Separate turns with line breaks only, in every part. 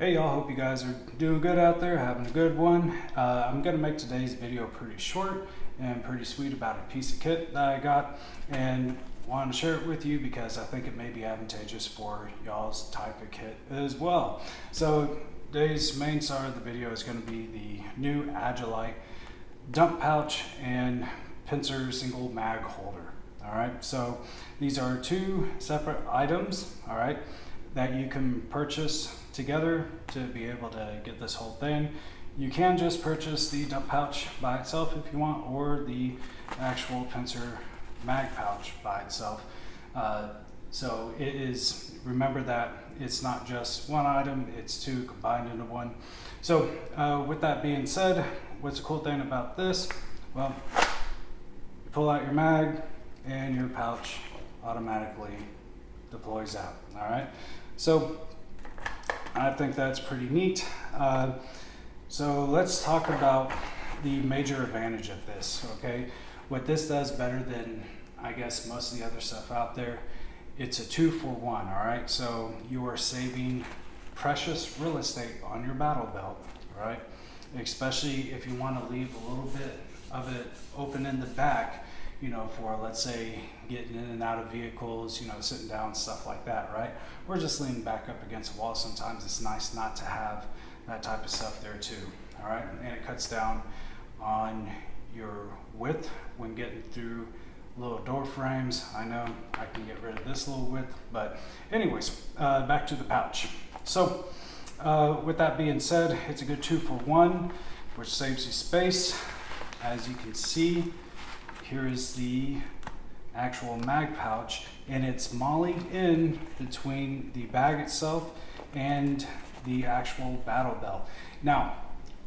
Hey y'all, hope you guys are doing good out there, having a good one. I'm going to make today's video pretty short and pretty sweet about a piece of kit that I got and wanted to share it with you because I think it may be advantageous for y'all's type of kit as well. So today's main star of the video is going to be the new Agilite dump pouch and pincer single mag holder. All right, so these are two separate items, all right, that you can purchase together to be able to get this whole thing. You can just purchase the dump pouch by itself if you want, or the actual pincer mag pouch by itself. So it is, remember that it's not just one item, it's two combined into one. So with that being said, what's the cool thing about this? Well, you pull out your mag and your pouch automatically deploys out, all right? So I think that's pretty neat. So let's talk about the major advantage of this, okay? What this does better than, I guess, most of the other stuff out there, it's a 2-for-1, all right? So you are saving precious real estate on your battle belt, all right? Especially if you want to leave a little bit of it open in the back, you know, for, let's say, getting in and out of vehicles, you know, sitting down, stuff like that, right? Or just leaning back up against a wall. Sometimes it's nice not to have that type of stuff there too, all right? And it cuts down on your width when getting through little door frames. I know I can get rid of this little width, but anyways, back to the pouch. So with that being said, it's a good 2-for-1, which saves you space. As you can see, here is the actual mag pouch, and it's mollied in between the bag itself and the actual battle belt. Now,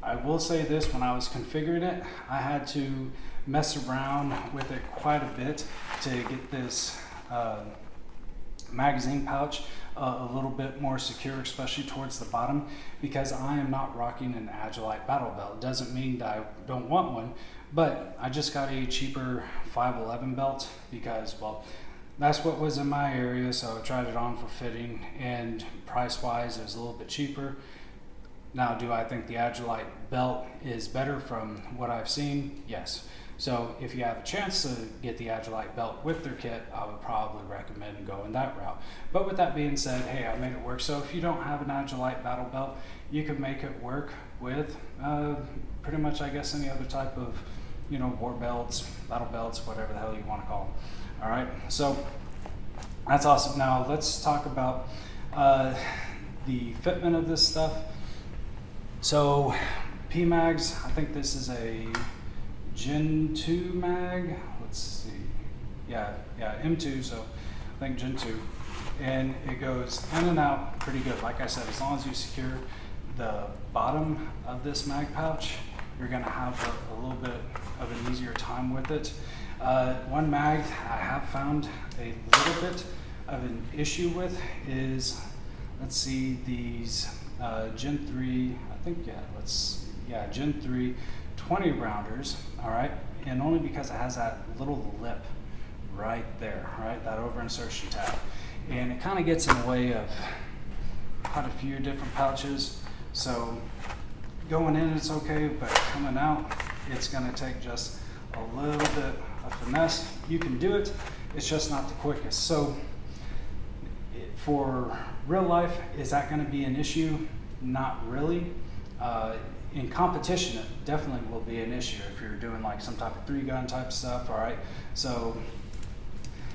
I will say this, when I was configuring it, I had to mess around with it quite a bit to get this magazine pouch a little bit more secure, especially towards the bottom, because I am not rocking an Agilite battle belt. It doesn't mean that I don't want one, but I just got a cheaper 511 belt because, well, that's what was in my area, so I tried it on for fitting, and price-wise, it was a little bit cheaper. Now, do I think the Agilite belt is better from what I've seen? Yes. So if you have a chance to get the Agilite belt with their kit, I would probably recommend going that route. But with that being said, hey, I made it work. So if you don't have an Agilite battle belt, you can make it work with pretty much, I guess, any other type of, you know, war belts, battle belts, whatever the hell you want to call them. All right, so that's awesome. Now let's talk about the fitment of this stuff. So PMags, I think this is a Gen 2 mag. Let's see. Yeah, M2, so I think Gen 2. And it goes in and out pretty good. Like I said, as long as you secure the bottom of this mag pouch, you're gonna have a little bit of an easier time with it. One mag I have found a little bit of an issue with is, let's see, these Gen 3, I think, Gen 3 20 rounders, all right? And only because it has that little lip right there, right? That over insertion tab. And it kind of gets in the way of quite a few different pouches. So going in, it's okay, but coming out, it's gonna take just a little bit of finesse. You can do it, it's just not the quickest. So for real life, is that gonna be an issue? Not really. In competition, it definitely will be an issue if you're doing like some type of 3-gun type stuff, all right? So,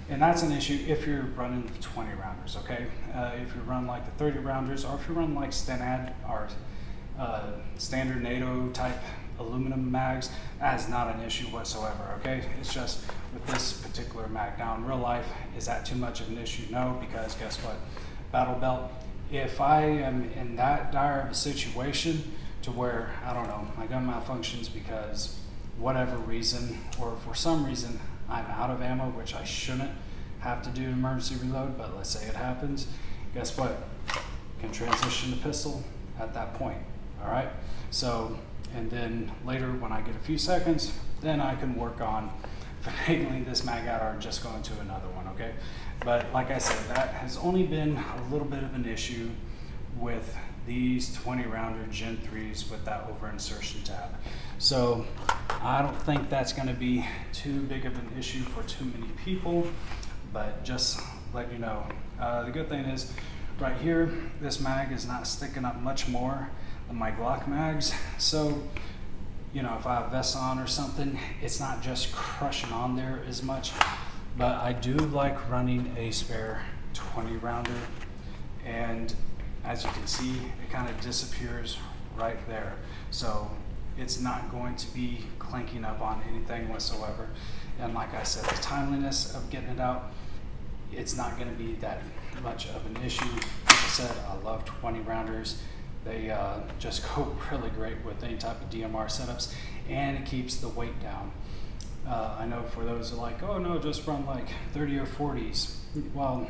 and that's an issue if you're running the 20 rounders, okay? If you run like the 30 rounders, or if you run like Stenad or standard NATO type aluminum mags, that is not an issue whatsoever, okay? It's just with this particular mag. Now in real life, is that too much of an issue? No, because guess what? Battle belt, if I am in that dire of a situation to where, I don't know, my gun malfunctions because whatever reason, or for some reason I'm out of ammo, which I shouldn't have to do an emergency reload, but let's say it happens, guess what? Can transition to pistol at that point, all right? So, and then later when I get a few seconds, then I can work on finagling this mag out or just going to another one, okay? But like I said, that has only been a little bit of an issue with these 20 rounder Gen 3s with that over insertion tab. So I don't think that's going to be too big of an issue for too many people, but just let you know. The good thing is right here, this mag is not sticking up much more than my Glock mags. So, you know, if I have vests on or something, it's not just crushing on there as much. But I do like running a spare 20 rounder, and as you can see, it kind of disappears right there. So it's not going to be clanking up on anything whatsoever. And like I said, the timeliness of getting it out, it's not going to be that much of an issue. Like I said, I love 20 rounders. They just go really great with any type of DMR setups, and it keeps the weight down. I know for those who are like, oh no, just run like 30 or 40s. Well,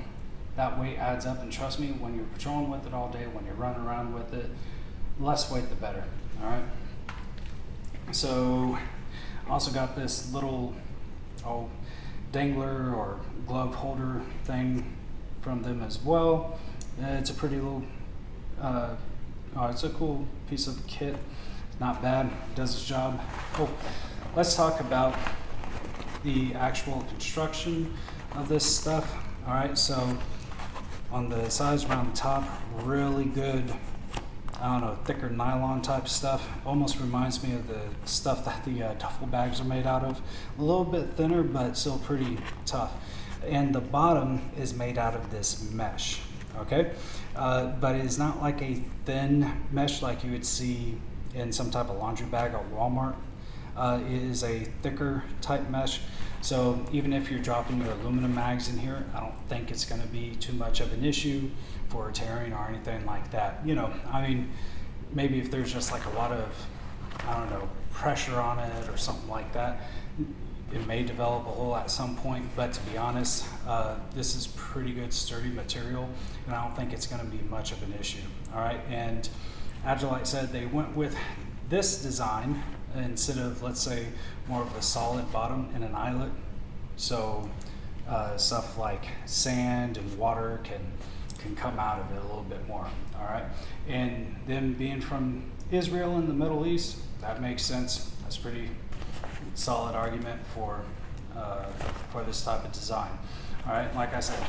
that weight adds up, and trust me, when you're patrolling with it all day, when you're running around with it, less weight the better, all right? So I also got this little dangler or glove holder thing from them as well. It's a pretty little, it's a cool piece of kit. Not bad, it does its job. Let's talk about the actual construction of this stuff. All right, so on the sides around the top, really good, I don't know, thicker nylon type stuff. Almost reminds me of the stuff that the duffel bags are made out of. A little bit thinner, but still pretty tough. And the bottom is made out of this mesh, okay? But it is not like a thin mesh like you would see in some type of laundry bag at Walmart. It is a thicker type mesh. So even if you're dropping your aluminum mags in here, I don't think it's going to be too much of an issue for tearing or anything like that. You know, I mean, maybe if there's just like a lot of, I don't know, pressure on it or something like that, it may develop a hole at some point. But to be honest, this is pretty good sturdy material, and I don't think it's going to be much of an issue. All right, and Agilite said they went with this design instead of, let's say, more of a solid bottom and an eyelet. So stuff like sand and water can come out of it a little bit more. All right, and them being from Israel in the Middle East, that makes sense. That's a pretty solid argument for this type of design. All right, like I said,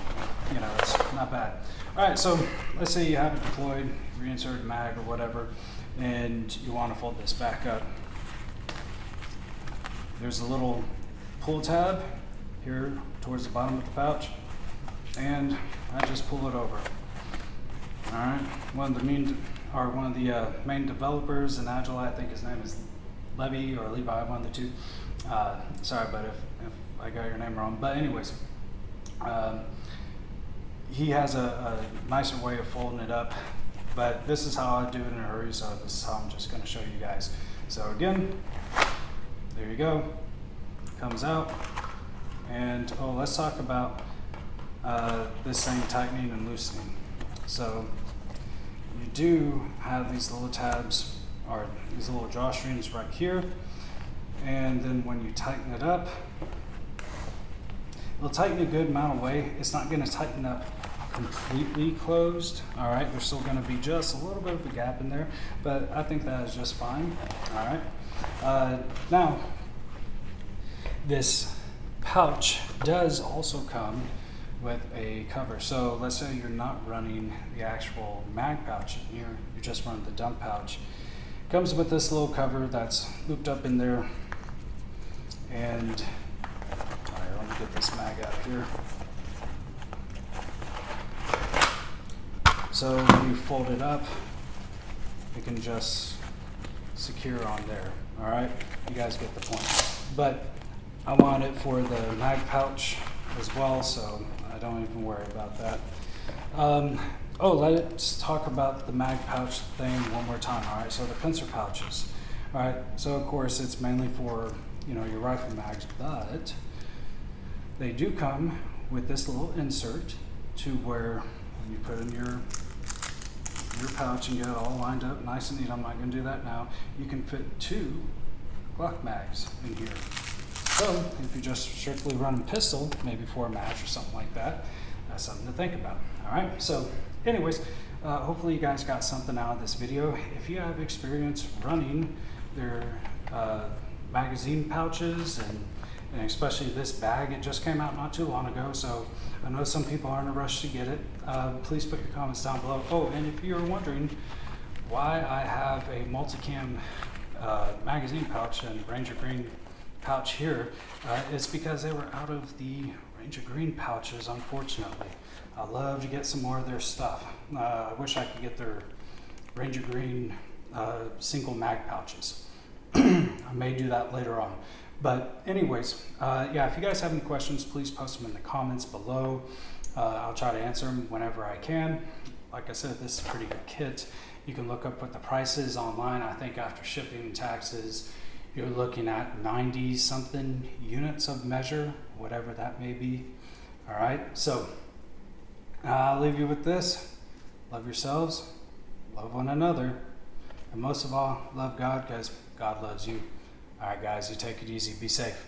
you know, it's not bad. All right, so let's say you have it deployed, reinsert mag or whatever, and you want to fold this back up. There's a little pull tab here towards the bottom of the pouch, and I just pull it over. All right, one of the main developers in Agilite, I think his name is Levi or Levi, one of the two. Sorry, but if I got your name wrong. But anyways, he has a nicer way of folding it up, but this is how I do it in a hurry, so this is how I'm just going to show you guys. So again, there you go, comes out. And let's talk about this thing tightening and loosening. So you do have these little tabs, or these little drawstrings right here, and then when you tighten it up, it'll tighten a good amount of way. It's not going to tighten up completely closed. All right, there's still going to be just a little bit of a gap in there, but I think that is just fine. All right, now this pouch does also come with a cover. So let's say you're not running the actual mag pouch in here, you're just running the dump pouch. It comes with this little cover that's looped up in there. And all right, let me get this mag out of here. So when you fold it up, it can just secure on there. All right, you guys get the point. But I want it for the mag pouch as well, so I don't even worry about that. Let's talk about the mag pouch thing one more time. All right, so the pincer pouches. All right, so of course it's mainly for, you know, your rifle mags, but they do come with this little insert to where when you put in your pouch and get it all lined up nice and neat, I'm not going to do that now, you can fit 2 Glock mags in here. So if you're just strictly running pistol, maybe for a match or something like that, that's something to think about. All right, so anyways, hopefully you guys got something out of this video. If you have experience running their magazine pouches and especially this bag, it just came out not too long ago, so I know some people are in a rush to get it. Please put your comments down below. Oh, and if you're wondering why I have a multicam magazine pouch and Ranger Green pouch here, it's because they were out of the Ranger Green pouches, unfortunately. I'd love to get some more of their stuff. I wish I could get their Ranger Green single mag pouches. I may do that later on. But anyways, yeah, if you guys have any questions, please post them in the comments below. I'll try to answer them whenever I can. Like I said, this is a pretty good kit. You can look up what the price is online. I think after shipping and taxes, you're looking at 90 something units of measure, whatever that may be. All right, so I'll leave you with this. Love yourselves, love one another, and most of all, love God, because God loves you. All right, guys, you take it easy. Be safe.